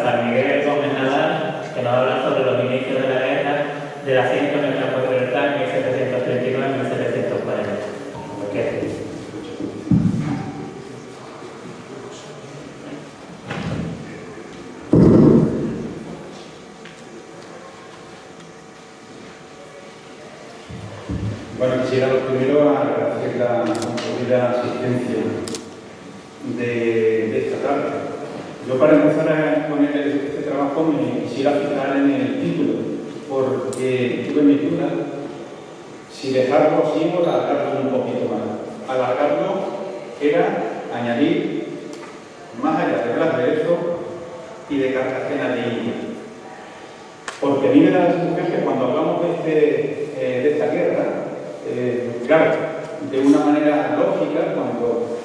San Miguel Gómez Nadal, que nos habla sobre los inicios de la guerra del asiento en el campo de Libertad en 1739-1740. Bueno, quisiera lo primero agradecer la concurrida asistencia de esta tarde. Yo, para empezar con este trabajo, me quisiera fijar en el título, porque tuve mi duda si dejarlo así o alargarlo un poquito más. Alargarlo era añadir más allá de Blas de Lezo y de Cartagena de India. Porque a mí me da la sensación que cuando hablamos de esta guerra, claro, de una manera lógica, cuando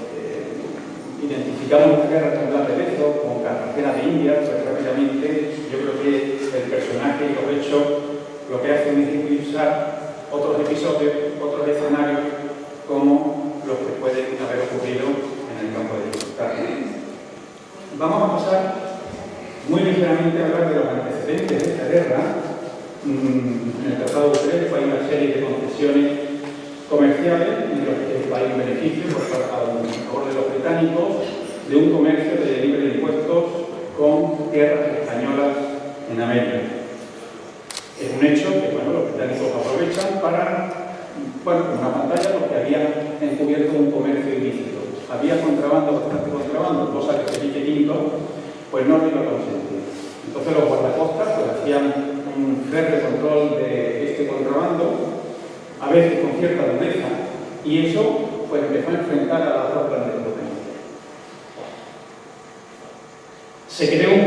identificamos esta guerra con Blas de Lezo, con Cartagena de India, pues rápidamente yo creo que el personaje y los hechos lo que hacen es utilizar otros episodios, otros escenarios, como los que pueden haber ocurrido en el campo de Libertad. Vamos a pasar muy ligeramente a hablar de los antecedentes de esta guerra. En el Tratado de Utrecht hay una serie de concesiones comerciales en los que hay un beneficio a favor de los británicos de un comercio de libre impuestos con tierras españolas en América. Es un hecho que los británicos aprovechan para, como una pantalla, porque habían encubierto un comercio ilícito. Había contrabando, bastante contrabando, cosa que Felipe V pues no lo iba a consentir. Entonces los guardacostas hacían un férreo control de este contrabando, a veces con cierta dureza, y eso pues empezó a enfrentar a las dos grandes potencias. Se creó un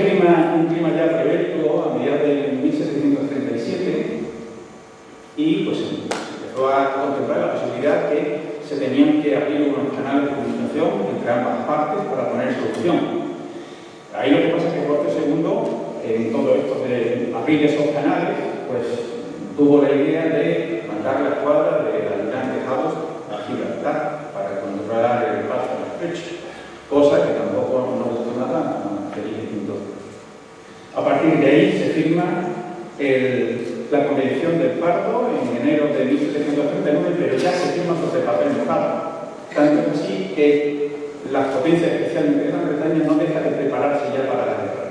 clima ya rebélico a mediados de 1737 y pues se empezó a contemplar la posibilidad que se tenían que abrir unos canales de comunicación entre ambas partes para poner solución. Ahí lo que pasa es que Jorge II, en todo esto de abrir esos canales, pues tuvo la idea de mandar la escuadra de Almirante House a Gibraltar para controlar el paso del estrecho, cosa que tampoco nos gustó nada a Felipe V. A partir de ahí se firma la Convención del Pardo en enero de 1739, pero ya se firma sobre papel mojado. Tanto es así que las potencias, especialmente Gran Bretaña, no dejan de prepararse ya para la guerra.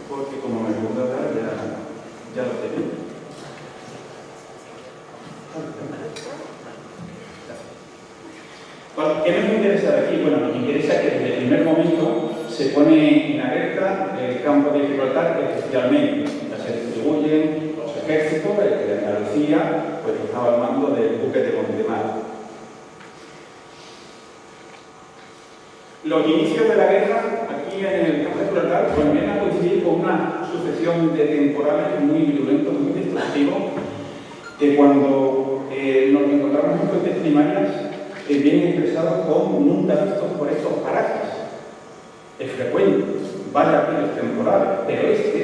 Porque como me gusta hablar, ya lo tengo. ¿Qué nos interesa de aquí? Bueno, nos interesa que desde el primer momento se pone en alerta el campo de Gibraltar, especialmente. Ya se distribuyen los ejércitos, el de Andalucía, pues estaba al mando del buque de Montemar. Los inicios de la guerra aquí en el campo de Gibraltar pues vienen a coincidir con una sucesión de temporales muy violentos, muy destructivos, que cuando nos encontramos en fuentes primarias vienen expresados como nunca vistos por estos parajes. Es frecuente, varios aquellos temporales, pero estos,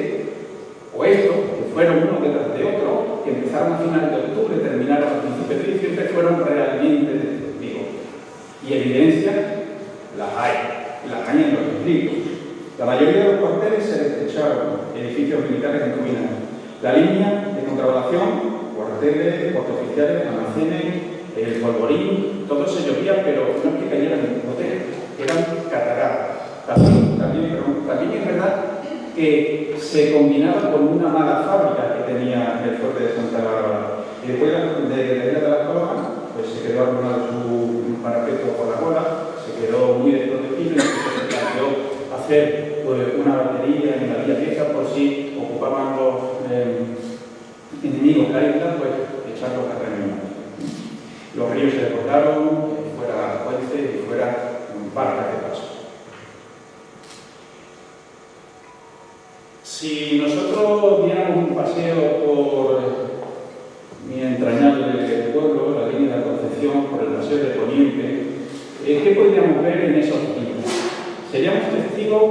que fueron uno detrás de otro, que empezaron a finales de octubre, terminaron a principios de diciembre, fueron realmente destructivos. Y evidencias las hay en los escritos. La mayoría de los cuarteles se despecharon, edificios militares en ruinas. La línea de contrabalación, cuarteles, portaoficiales, almacenes, el polvorín, todo se llovía, pero no es que cayeran en discotecas, eran cataratas. También es verdad que se combinaba con una mala fábrica que tenía el fuerte de Santa Bárbara. Y después de la isla de las Palomas, pues se quedó arruinado su parapeto por la cola, se quedó muy desprotegido, y se planteó hacer una batería en la vía vieja por si ocupaban los enemigos la isla, pues echarlos a terminar. Los ríos se desbordaron, fuera puentes y fuera barcas de paso. Si nosotros diéramos un paseo por mi entrañable pueblo, la línea de la Concepción, por el paseo de Poniente, ¿qué podríamos ver en esos días? Seríamos testigos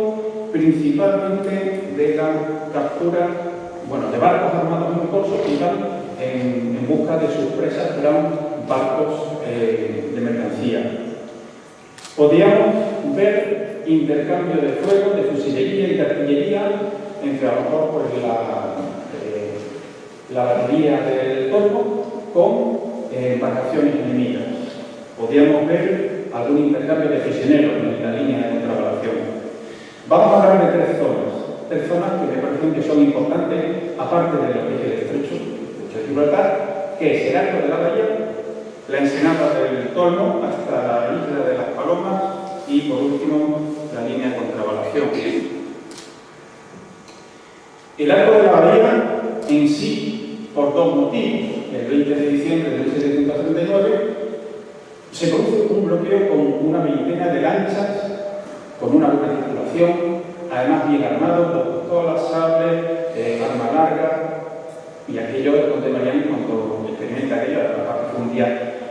principalmente de la captura, de barcos armados muy corsos que iban en busca de sus presas, que eran barcos de mercancía. Podíamos ver intercambio de fuego, de fusilería y de artillería entre a lo mejor pues, la batería del Torno con embarcaciones enemigas. Podríamos ver algún intercambio de prisioneros en la línea de contravalación. Vamos a hablar de tres zonas que me parecen que son importantes, aparte de lo que es el estrecho de Gibraltar, que es el arco de la bahía, la ensenada del Torno hasta la isla de las Palomas y, por último, la línea de contravalación. El arco de la bahía en sí, por dos motivos. El 20 de diciembre de 1739 se produce un bloqueo con una veintena de lanchas, con una buena tripulación, además bien armados, dos pistolas, sables, arma larga, y aquello es donde Mariano, cuando experimenta aquello, aparte fue un día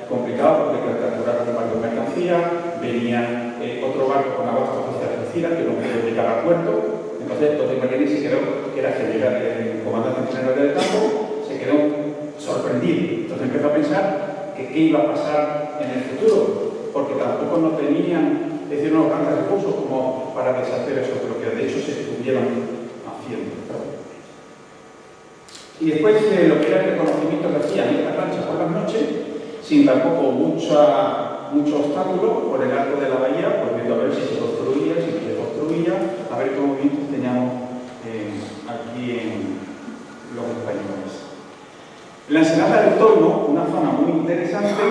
complicado porque para capturar un barco de mercancía, venía otro barco con abajo hacia Algeciras que no pudo llegar al puerto. Entonces, José Mariani se quedó, que era general, el comandante general del campo, se quedó sorprendido. Entonces empezó a pensar que qué iba a pasar en el futuro, porque tampoco no tenían, es decir, unos grandes recursos como para deshacer esos bloqueos. De hecho, se estuvieron haciendo. Y después lo que era el reconocimiento que hacían en estas lanchas por las noches, sin tampoco mucho obstáculo por el arco de la bahía, pues viendo a ver si se construía, si se construía, a ver qué movimientos teníamos aquí en los españoles. La ensenada del Torno, una zona muy interesante,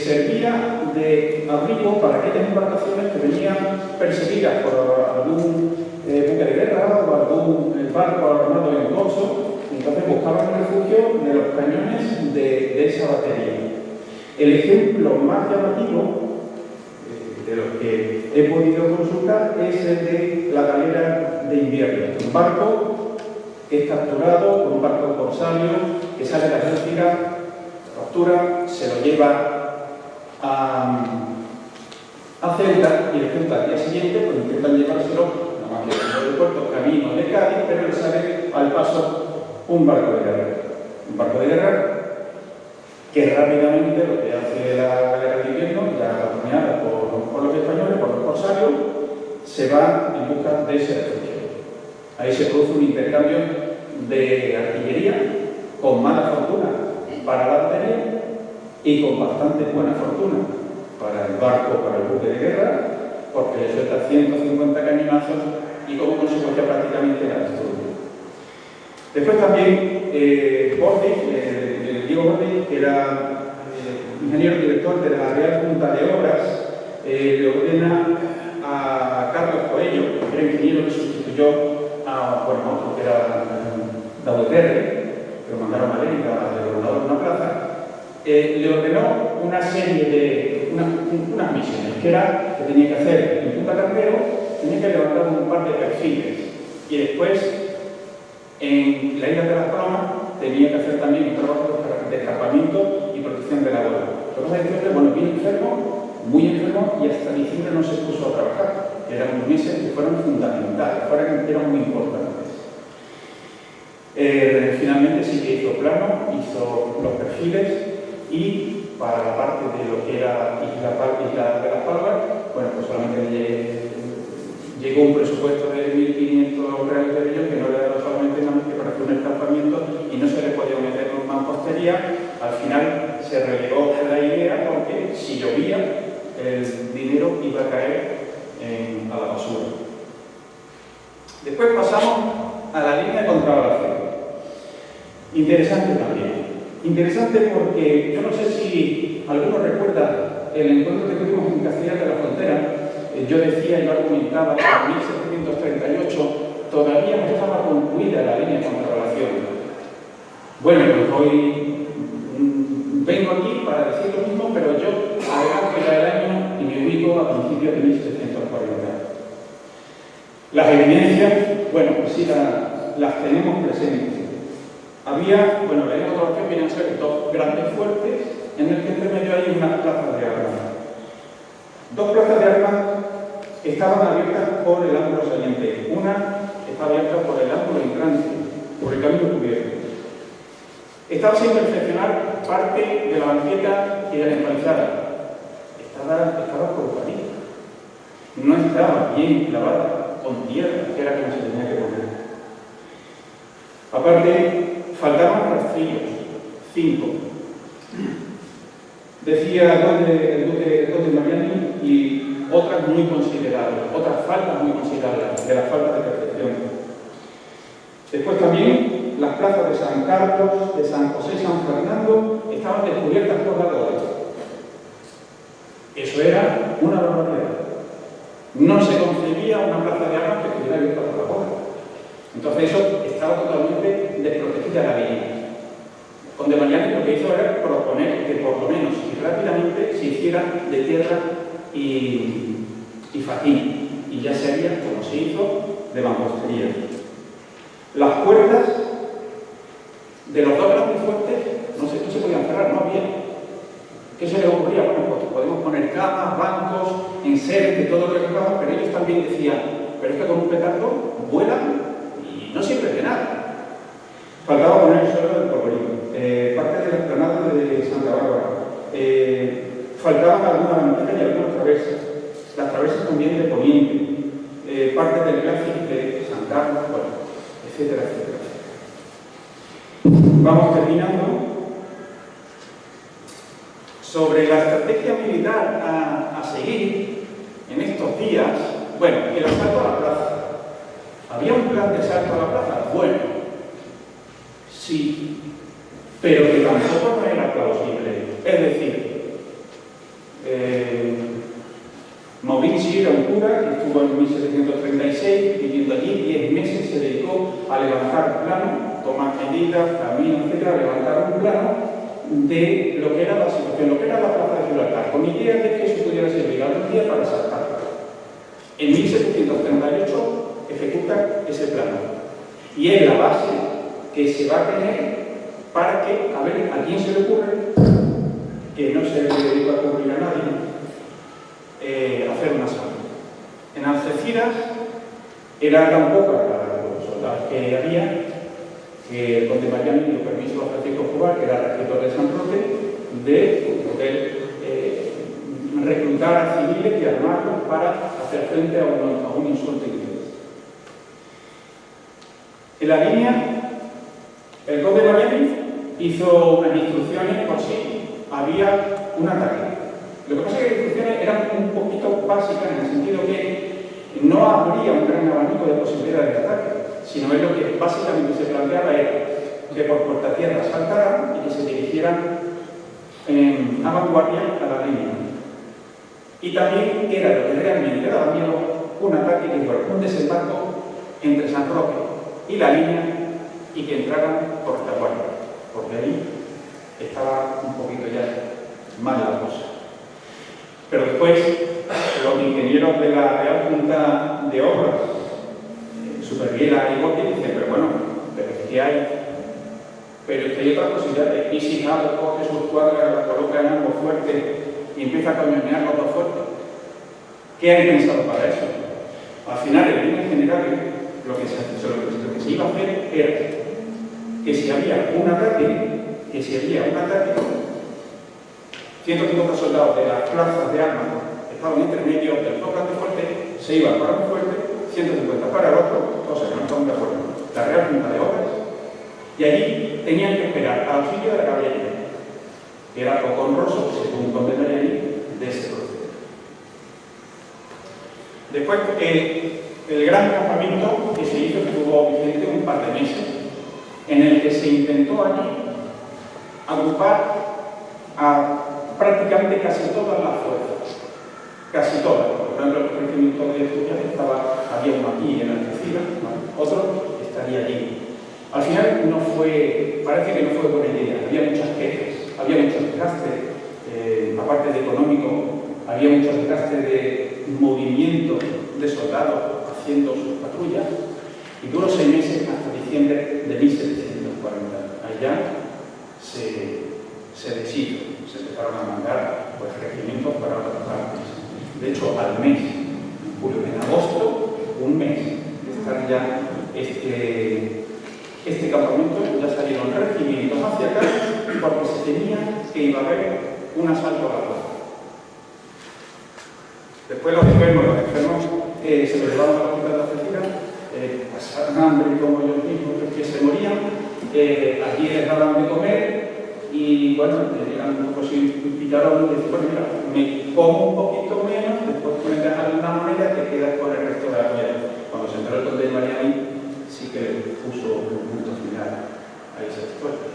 servía de abrigo para aquellas embarcaciones que venían perseguidas por algún buque de guerra o algún barco armado en corso. Entonces buscaban el refugio de los cañones de esa batería. El ejemplo más llamativo de los que he podido consultar es el de la galera de invierno. Un barco que es capturado por un barco corsario que sale de la Algeciras, captura, se lo lleva a Ceuta, y el Ceuta al día siguiente pues intentan llevárselo, nada más que el puerto camino de Cádiz, pero le sale al paso un barco de guerra. Un barco de guerra que rápidamente lo que hace la galera de invierno, ya dominada por los españoles, por los corsarios, se va en busca de ese refugio. Ahí se produce un intercambio de artillería con mala fortuna para la batería y con bastante buena fortuna para el barco, para el buque de guerra, porque le suelta 150 cañonazos y como consecuencia prácticamente la destruye. Después también Diego Bordi, que era ingeniero director de la Real Junta de Obras, le ordena a Carlos Coello, que era ingeniero que sustituyó a otro que era Daudeterre, que lo mandaron a América, de gobernador de una plaza, le ordenó una serie de unas misiones, que era que tenía que hacer en Punta Carnero, tenía que levantar un par de perfiles, y después en la isla de las Palomas tenía que hacer también un trabajo de escapamiento y protección de la bola. Lo que pasa es que, bueno, bien enfermo, muy enfermo, y hasta diciembre no se puso a trabajar. Eran unos meses que fueron fundamentales, eran muy importantes. Finalmente sí que hizo plano, hizo los perfiles, y para la parte de lo que era Isla de las Palmas, bueno, pues solamente llegó un presupuesto de 1.500 reales de ellos, que no le daba solamente nada más que para hacer un escapamiento y no se le podía meter en mampostería. Al final se relegó la idea porque si llovía, el dinero iba a caer a la basura. Después pasamos a la línea de contravalación. Interesante también. Interesante porque yo no sé si alguno recuerda el encuentro que tuvimos en Castellar de la Frontera. Yo decía, yo argumentaba que en 1738 todavía no estaba concluida la línea de contravalación. Bueno, pues hoy vengo aquí para decir lo mismo, pero yo adelanto ya el año y me ubico a principios de 1740. Las evidencias, bueno, pues sí las tenemos presentes. Había, bueno, la línea de contravalación vienen a ser dos grandes fuertes en el que entre medio hay unas plazas de armas. Dos plazas de armas estaban abiertas por el ángulo saliente. Una está abierta por el ángulo entrante, por el camino cubierto. Estaba sin perfeccionar parte de la banqueta y de la empalizada. Estaba por parir. no estaba bien clavada con tierra, que era como se tenía que poner. Aparte, faltaban rastrillos, 5. Decía el conde Mariani, y otras muy considerables, otras faltas muy considerables de las faltas de perfección. Después también las plazas de San Carlos, de San José y San Fernando estaban descubiertas por la Torre. Eso era una barbaridad. No se concebía una plaza de armas que estuviera abierta por la Torre. Entonces eso estaba totalmente desprotegida la línea. Conde Mariani lo que hizo era proponer que por lo menos y rápidamente se hiciera de tierra y fajín, y ya se haría, como se hizo, de mampostería. Las puertas de los dos grandes fuertes no se podían cerrar, no había. ¿Qué se les ocurría? Bueno, pues podemos poner camas, bancos, enseres, de todo lo que queramos, pero ellos también decían, pero es que con un petardo vuelan y no sirve de nada. Faltaba poner el suelo del Polvorín, parte de la explanada de Santa Bárbara. Faltaban algunas ventanas y algunas traversas. Las traversas también de Poniente, parte del glacis de San Carlos, bueno, etcétera, etcétera. Vamos terminando. Sobre la estrategia militar a seguir en estos días, bueno, el asalto a la plaza. ¿Había un plan de asalto a la plaza? Bueno, sí, pero que tampoco no era plausible. Es decir, Maurici era un cura que estuvo en 1736 viviendo allí 10 meses, se dedicó a levantar plano, tomar medidas, caminos, etcétera, levantar un plano de lo que era la situación, lo que era la plaza de Gibraltar, con idea de que eso pudiera servir algún día para asaltar. En 1738 ejecuta ese plano y es la base que se va a tener para que, a ver, ¿a quién se le ocurre? Que no se le iba a ocurrir a nadie, hacer un asalto. En Algeciras era tan poca los soldados que había que el conde Mariani dio permiso a Francisco Escobar, que era regidor de San Roque, de poder reclutar a civiles y armarlos para hacer frente a un insulto inglés. En la línea, el conde Mariani hizo unas instrucciones por si había un ataque. Lo que pasa es que las instrucciones eran un poquito básicas en el sentido que no habría un gran abanico de posibilidades de ataque, sino que lo que básicamente se planteaba era que por puerta tierra saltaran y que se dirigieran a vanguardia a la línea. Y también era lo que realmente daba miedo, un ataque que fuera un desembarco entre San Roque y la línea y que entraran por retaguardia, porque ahí estaba un poquito ya mal la cosa. Pero después, los ingenieros de la Real Junta de Obras, Superviera y Botti, dicen, pero bueno, pero es que hay. Pero es que hay otra posibilidad. Y si Jado coge sus cuadras, las coloca en algo fuerte y empieza a cañonear los dos fuertes. ¿Qué hay pensado para eso? Al final, en líneas generales, lo que se iba a hacer era que si había un ataque, 150 soldados de las plazas de armas estaban entre medio del dos grandes fuertes, se iban para un fuerte, 150 para el otro, cosa que no estaban de acuerdo. La Real Junta de Obras, y allí tenían que esperar al auxilio de la caballería, que era poco honroso, según conde Mariani, de ese proceso. Después, el gran campamento que se hizo estuvo vigente un par de meses, en el que se intentó allí agrupar a prácticamente casi todas las fuerzas, casi todas. Por ejemplo, el regimiento de estudiantes había uno aquí en Algeciras, ¿no? Otro estaría allí. Al final parece que no fue buena idea, había muchas quejas, había muchos desgastes, aparte de económico, había muchos desgastes de movimiento de soldados haciendo sus patrullas, y duró 6 meses hasta diciembre de 1740. Allá se deshizo, se empezaron a mandar pues, regimientos para otras partes. De hecho, al mes, en julio, en agosto, un mes de estar ya este campamento, ya salieron regimientos hacia acá porque se temía que iba a haber un asalto a la plaza. Después los enfermos se lo llevaban a la hospital de Algeciras, pasaban hambre como ellos mismos, que se morían, allí les daban de comer y bueno, eran un poco así picaron y decían, bueno, mira, me como un poquito menos, después pueden dejar una moneda que queda con el resto de la comida. Cuando se enteró el conde de Mariani, sí que puso un punto final a esa historia.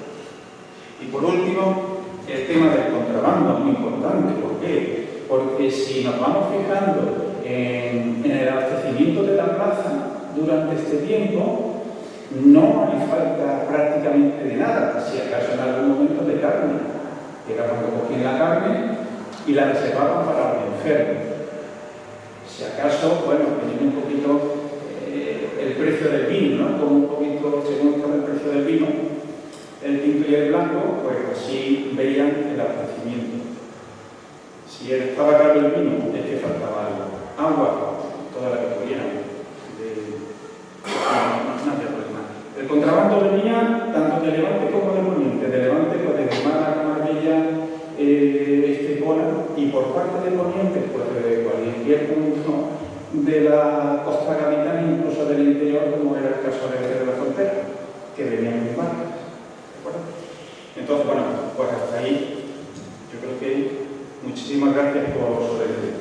Y por último, el tema del contrabando, muy importante. ¿Por qué? Porque si nos vamos fijando en el abastecimiento de la plaza durante este tiempo, no hay falta prácticamente de nada, si acaso en algún momento de carne, que era cuando cogían la carne y la reservaban para los enfermos. Si acaso, bueno, tenía un poquito el precio del vino, ¿no? Como un poquito, según estaba el precio del vino, el tinto y el blanco, pues así veían el abastecimiento. Si estaba caro el vino, es que faltaba algo. Agua, toda la que tuvieran. No había problema. El contrabando venía tanto de Levante como de Poniente. De Levante, pues desde Málaga, Marbella, Estepona, y por parte de Poniente, pues de cualquier punto de la costa capitana, incluso del interior, como era el caso de la frontera, que venían en barcas. ¿De acuerdo? Entonces, bueno, pues hasta ahí. Yo creo que muchísimas gracias por su atención.